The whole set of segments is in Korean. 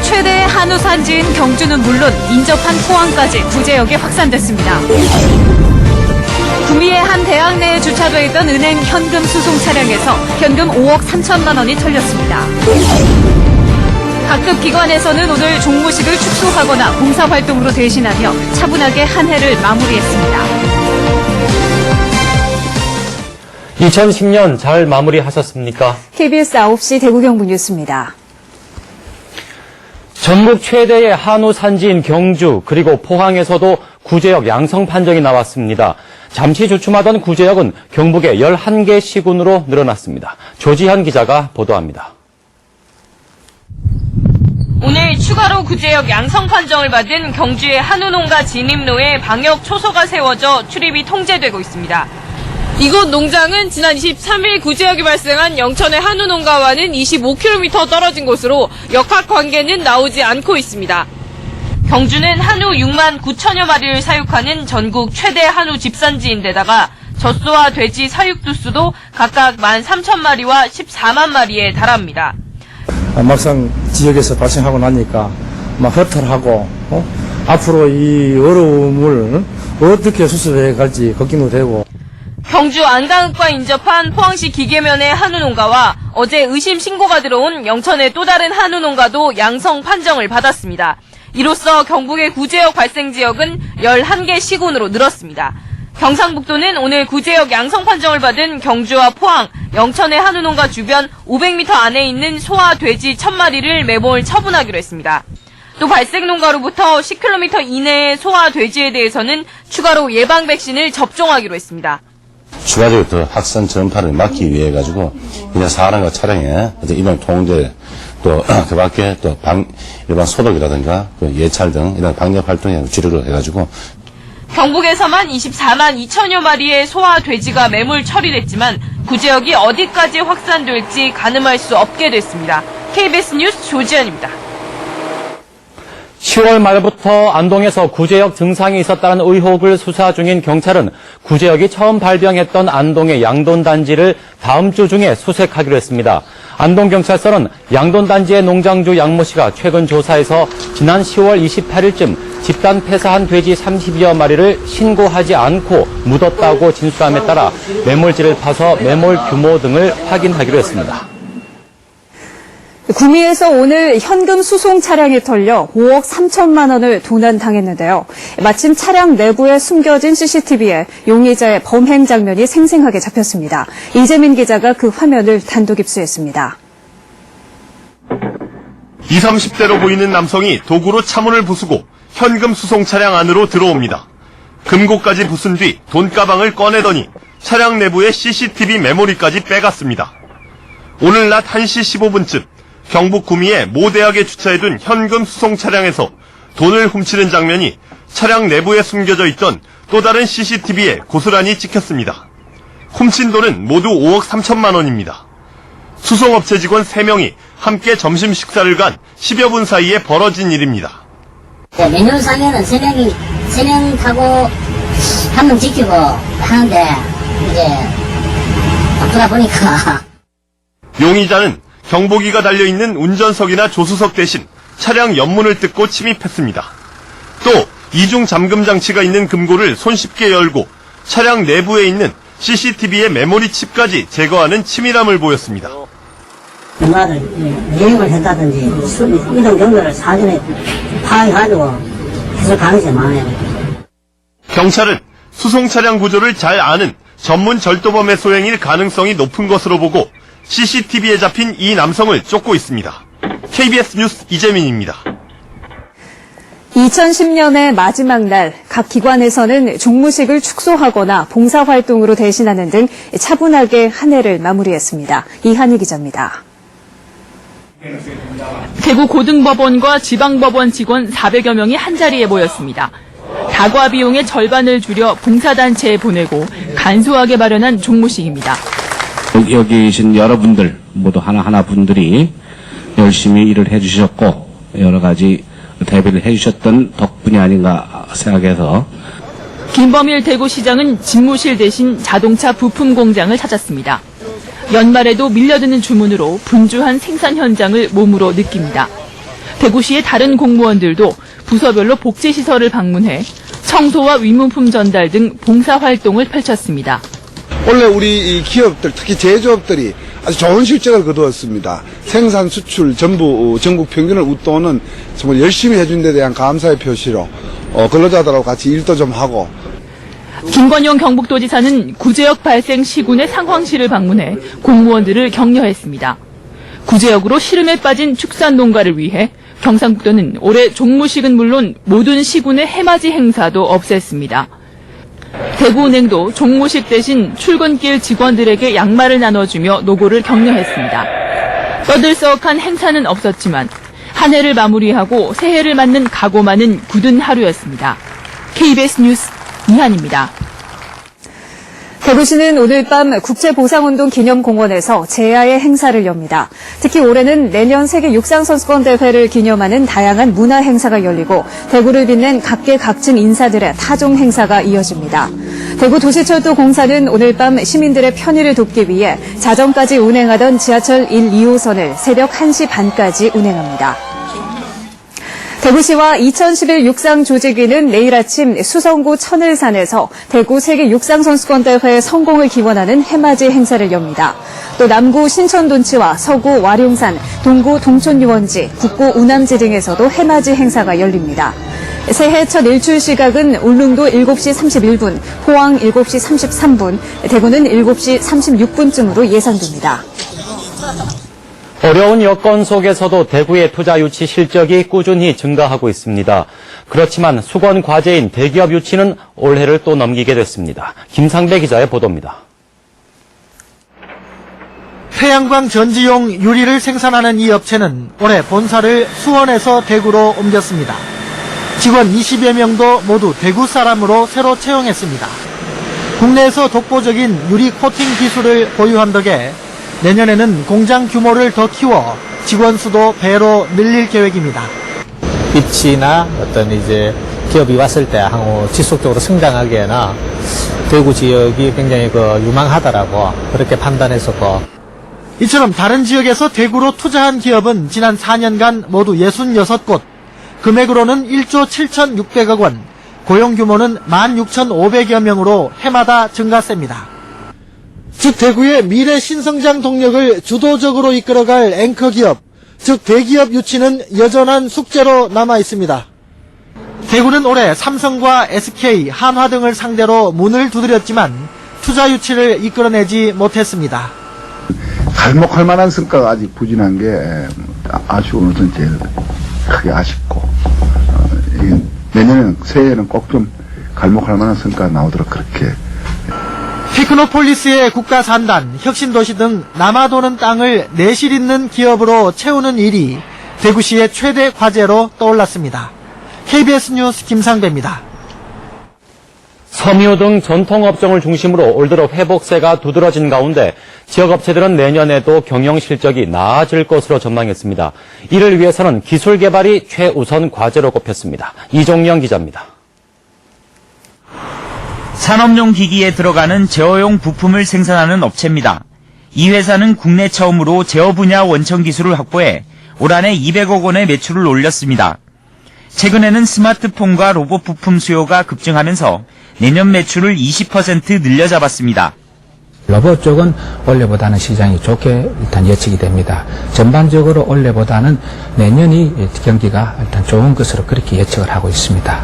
최대의 한우 산지인 경주는 물론 인접한 포항까지 구제역에 확산됐습니다. 구미의 한 대학 내에 주차돼 있던 은행 현금 수송 차량에서 현금 5억 3천만 원이 털렸습니다. 각급 기관에서는 오늘 종무식을 축소하거나 봉사활동으로 대신하며 차분하게 한 해를 마무리했습니다. 2010년 잘 마무리하셨습니까? KBS 9시 대구경북 뉴스입니다. 전국 최대의 한우 산지인 경주 그리고 포항에서도 구제역 양성 판정이 나왔습니다. 잠시 주춤하던 구제역은 경북의 11개 시군으로 늘어났습니다. 조지현 기자가 보도합니다. 오늘 추가로 구제역 양성 판정을 받은 경주의 한우농가 진입로에 방역 초소가 세워져 출입이 통제되고 있습니다. 이곳 농장은 지난 23일 구제역이 발생한 영천의 한우농가와는 25km 떨어진 곳으로 역학관계는 나오지 않고 있습니다. 경주는 한우 6만 9천여 마리를 사육하는 전국 최대 한우 집산지인데다가 젖소와 돼지 사육 두수도 각각 13,000마리와 14만 마리에 달합니다. 막상 지역에서 발생하고 나니까 막 허탈하고 앞으로 이 어려움을 어떻게 수습해 갈지 걱정도 되고. 경주 안강읍과 인접한 포항시 기계면의 한우농가와 어제 의심 신고가 들어온 영천의 또 다른 한우농가도 양성 판정을 받았습니다. 이로써 경북의 구제역 발생 지역은 11개 시군으로 늘었습니다. 경상북도는 오늘 구제역 양성 판정을 받은 경주와 포항, 영천의 한우농가 주변 500m 안에 있는 소와 돼지 1,000마리를 매몰 처분하기로 했습니다. 또 발생 농가로부터 10km 이내의 소와 돼지에 대해서는 추가로 예방 백신을 접종하기로 했습니다. 추가적으로 더 확산 전파를 막기 위해 가지고 그냥 사람과 차량에 이런 통제 또 그 밖에 또 일반 소독이라든가 예찰 등 이런 방역 활동에 주력을 해가지고 경북에서만 24만 2천여 마리의 소와 돼지가 매몰 처리됐지만 구제역이 어디까지 확산될지 가늠할 수 없게 됐습니다. KBS 뉴스 조지현입니다. 10월 말부터 안동에서 구제역 증상이 있었다는 의혹을 수사 중인 경찰은 구제역이 처음 발병했던 안동의 양돈단지를 다음 주 중에 수색하기로 했습니다. 안동경찰서는 양돈단지의 농장주 양모 씨가 최근 조사에서 지난 10월 28일쯤 집단 폐사한 돼지 30여 마리를 신고하지 않고 묻었다고 진술함에 따라 매몰지를 파서 매몰 규모 등을 확인하기로 했습니다. 구미에서 오늘 현금 수송 차량이 털려 5억 3천만 원을 도난당했는데요. 마침 차량 내부에 숨겨진 CCTV에 용의자의 범행 장면이 생생하게 잡혔습니다. 이재민 기자가 그 화면을 단독 입수했습니다. 20, 30대로 보이는 남성이 도구로 차문을 부수고 현금 수송 차량 안으로 들어옵니다. 금고까지 부순 뒤 돈가방을 꺼내더니 차량 내부의 CCTV 메모리까지 빼갔습니다. 오늘 낮 1시 15분쯤 경북 구미의 모 대학에 주차해둔 현금 수송 차량에서 돈을 훔치는 장면이 차량 내부에 숨겨져 있던 또 다른 CCTV에 고스란히 찍혔습니다. 훔친 돈은 모두 5억 3천만 원입니다. 수송업체 직원 3명이 함께 점심 식사를 간 10여 분 사이에 벌어진 일입니다. 매뉴얼상에는 3명 타고 1명 지키고 하는데 이제 바쁘다 보니까 용의자는 경보기가 달려있는 운전석이나 조수석 대신 차량 옆문을 뜯고 침입했습니다. 또 이중 잠금 장치가 있는 금고를 손쉽게 열고 차량 내부에 있는 CCTV의 메모리 칩까지 제거하는 치밀함을 보였습니다. 누가를 여행을 했다든지 이동 경로를 사전에 파악해가지고 해서 가능성이 많아요. 경찰은 수송 차량 구조를 잘 아는 전문 절도범의 소행일 가능성이 높은 것으로 보고 CCTV에 잡힌 이 남성을 쫓고 있습니다. KBS 뉴스 이재민입니다. 2010년의 마지막 날 각 기관에서는 종무식을 축소하거나 봉사활동으로 대신하는 등 차분하게 한 해를 마무리했습니다. 이한희 기자입니다. 대구 고등법원과 지방법원 직원 400여 명이 한자리에 모였습니다. 다과 비용의 절반을 줄여 봉사단체에 보내고 간소하게 마련한 종무식입니다. 여기 계신 여러분들 모두 하나하나 분들이 열심히 일을 해주셨고 여러 가지 대비를 해주셨던 덕분이 아닌가 생각해서 김범일 대구시장은 집무실 대신 자동차 부품 공장을 찾았습니다. 연말에도 밀려드는 주문으로 분주한 생산 현장을 몸으로 느낍니다. 대구시의 다른 공무원들도 부서별로 복지시설을 방문해 청소와 위문품 전달 등 봉사활동을 펼쳤습니다. 원래 우리 이 기업들, 특히 제조업들이 아주 좋은 실적을 거두었습니다. 생산, 수출, 전부 전국 평균을 웃도는 정말 열심히 해준 데 대한 감사의 표시로 근로자들하고 같이 일도 좀 하고. 김건용 경북도지사는 구제역 발생 시군의 상황실을 방문해 공무원들을 격려했습니다. 구제역으로 시름에 빠진 축산 농가를 위해 경상북도는 올해 종무식은 물론 모든 시군의 해맞이 행사도 없앴습니다. 대구은행도 종무식 대신 출근길 직원들에게 양말을 나눠주며 노고를 격려했습니다. 떠들썩한 행사는 없었지만 한 해를 마무리하고 새해를 맞는 각오 많은 굳은 하루였습니다. KBS 뉴스 이한입니다. 대구시는 오늘 밤 국제보상운동 기념공원에서 제야의 행사를 엽니다. 특히 올해는 내년 세계 육상선수권대회를 기념하는 다양한 문화 행사가 열리고 대구를 빛낸 각계각층 인사들의 타종 행사가 이어집니다. 대구도시철도공사는 오늘 밤 시민들의 편의를 돕기 위해 자정까지 운행하던 지하철 1, 2호선을 새벽 1시 반까지 운행합니다. 대구시와 2011 육상조직위는 내일 아침 수성구 천을산에서 대구 세계 육상선수권대회 성공을 기원하는 해맞이 행사를 엽니다. 또 남구 신천돈치와 서구 와룡산, 동구 동촌유원지, 북구 우남지 등에서도 해맞이 행사가 열립니다. 새해 첫 일출 시각은 울릉도 7시 31분, 포항 7시 33분, 대구는 7시 36분쯤으로 예상됩니다. 어려운 여건 속에서도 대구의 투자 유치 실적이 꾸준히 증가하고 있습니다. 그렇지만 수건 과제인 대기업 유치는 올해를 또 넘기게 됐습니다. 김상배 기자의 보도입니다. 태양광 전지용 유리를 생산하는 이 업체는 올해 본사를 수원에서 대구로 옮겼습니다. 직원 20여 명도 모두 대구 사람으로 새로 채용했습니다. 국내에서 독보적인 유리 코팅 기술을 보유한 덕에 내년에는 공장 규모를 더 키워 직원 수도 배로 늘릴 계획입니다. 입지나 어떤 이제 기업이 왔을 때 향후 지속적으로 성장하기에는 대구 지역이 굉장히 유망하다라고 그렇게 판단했었고. 이처럼 다른 지역에서 대구로 투자한 기업은 지난 4년간 모두 66곳, 금액으로는 1조 7,600억 원, 고용 규모는 16,500여 명으로 해마다 증가세입니다. 즉 대구의 미래 신성장 동력을 주도적으로 이끌어갈 앵커 기업, 즉 대기업 유치는 여전한 숙제로 남아 있습니다. 대구는 올해 삼성과 SK, 한화 등을 상대로 문을 두드렸지만 투자 유치를 이끌어내지 못했습니다. 갈목할 만한 성과가 아직 부진한 게 아쉬운 것은 제일 크게 아쉽고 내년에는 새해에는 꼭 좀 갈목할 만한 성과가 나오도록 그렇게. 테크노폴리스의 국가산단, 혁신도시 등 남아도는 땅을 내실 있는 기업으로 채우는 일이 대구시의 최대 과제로 떠올랐습니다. KBS 뉴스 김상배입니다. 섬유 등 전통업종을 중심으로 올 들어 회복세가 두드러진 가운데 지역업체들은 내년에도 경영 실적이 나아질 것으로 전망했습니다. 이를 위해서는 기술 개발이 최우선 과제로 꼽혔습니다. 이종영 기자입니다. 산업용 기기에 들어가는 제어용 부품을 생산하는 업체입니다. 이 회사는 국내 처음으로 제어 분야 원천 기술을 확보해 올 한 해 200억 원의 매출을 올렸습니다. 최근에는 스마트폰과 로봇 부품 수요가 급증하면서 내년 매출을 20% 늘려잡았습니다. 로봇 쪽은 올해보다는 시장이 좋게 일단 예측이 됩니다. 전반적으로 올해보다는 내년이 경기가 일단 좋은 것으로 그렇게 예측을 하고 있습니다.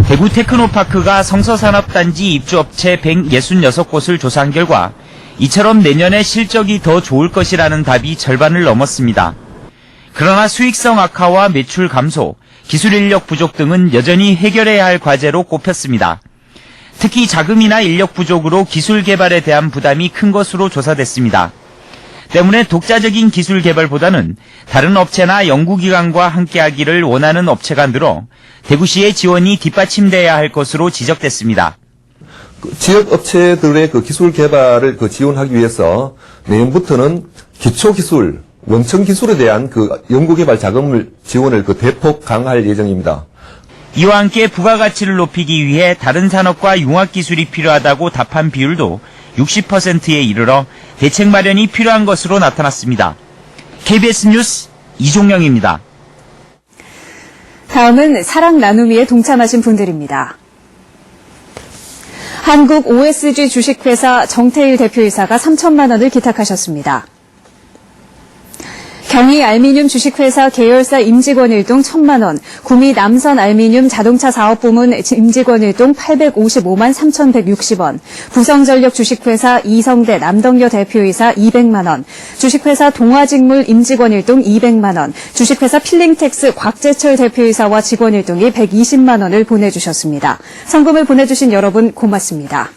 대구 테크노파크가 성서산업단지 입주업체 166곳을 조사한 결과 이처럼 내년에 실적이 더 좋을 것이라는 답이 절반을 넘었습니다. 그러나 수익성 악화와 매출 감소, 기술 인력 부족 등은 여전히 해결해야 할 과제로 꼽혔습니다. 특히 자금이나 인력 부족으로 기술 개발에 대한 부담이 큰 것으로 조사됐습니다. 때문에 독자적인 기술 개발보다는 다른 업체나 연구기관과 함께하기를 원하는 업체가 늘어 대구시의 지원이 뒷받침돼야 할 것으로 지적됐습니다. 지역 업체들의 기술 개발을 지원하기 위해서 내년부터는 기초기술, 원천기술에 대한 연구개발 자금을 지원을 대폭 강화할 예정입니다. 이와 함께 부가가치를 높이기 위해 다른 산업과 융합기술이 필요하다고 답한 비율도 60%에 이르러 대책 마련이 필요한 것으로 나타났습니다. KBS 뉴스 이종영입니다. 다음은 사랑 나눔이에 동참하신 분들입니다. 한국 OSG 주식회사 정태일 대표이사가 3천만 원을 기탁하셨습니다. 경희 알미늄 주식회사 계열사 임직원 일동 1,000만 원, 구미 남선 알미늄 자동차 사업부문 임직원 일동 855만 3,160원, 부성전력 주식회사 이성대 남덕여 대표이사 200만 원, 주식회사 동아직물 임직원 일동 200만 원, 주식회사 필링텍스 곽재철 대표이사와 직원 일동이 120만 원을 보내주셨습니다. 성금을 보내주신 여러분 고맙습니다.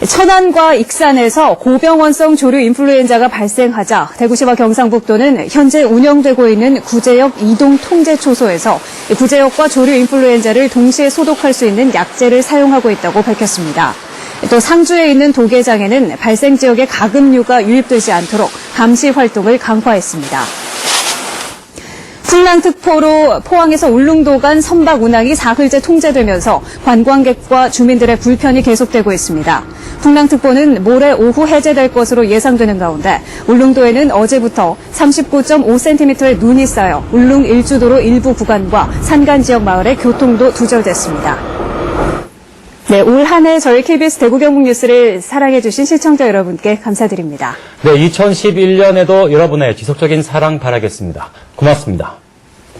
천안과 익산에서 고병원성 조류 인플루엔자가 발생하자 대구시와 경상북도는 현재 운영되고 있는 구제역 이동 통제 초소에서 구제역과 조류 인플루엔자를 동시에 소독할 수 있는 약재를 사용하고 있다고 밝혔습니다. 또 상주에 있는 도계장에는 발생 지역에 가금류가 유입되지 않도록 감시 활동을 강화했습니다. 풍랑특보로 포항에서 울릉도 간 선박 운항이 사흘째 통제되면서 관광객과 주민들의 불편이 계속되고 있습니다. 풍랑특보는 모레 오후 해제될 것으로 예상되는 가운데 울릉도에는 어제부터 39.5cm의 눈이 쌓여 울릉 일주도로 일부 구간과 산간 지역 마을의 교통도 두절됐습니다. 네, 올 한 해 저희 KBS 대구 경북 뉴스를 사랑해주신 시청자 여러분께 감사드립니다. 네, 2011년에도 여러분의 지속적인 사랑 바라겠습니다. 고맙습니다.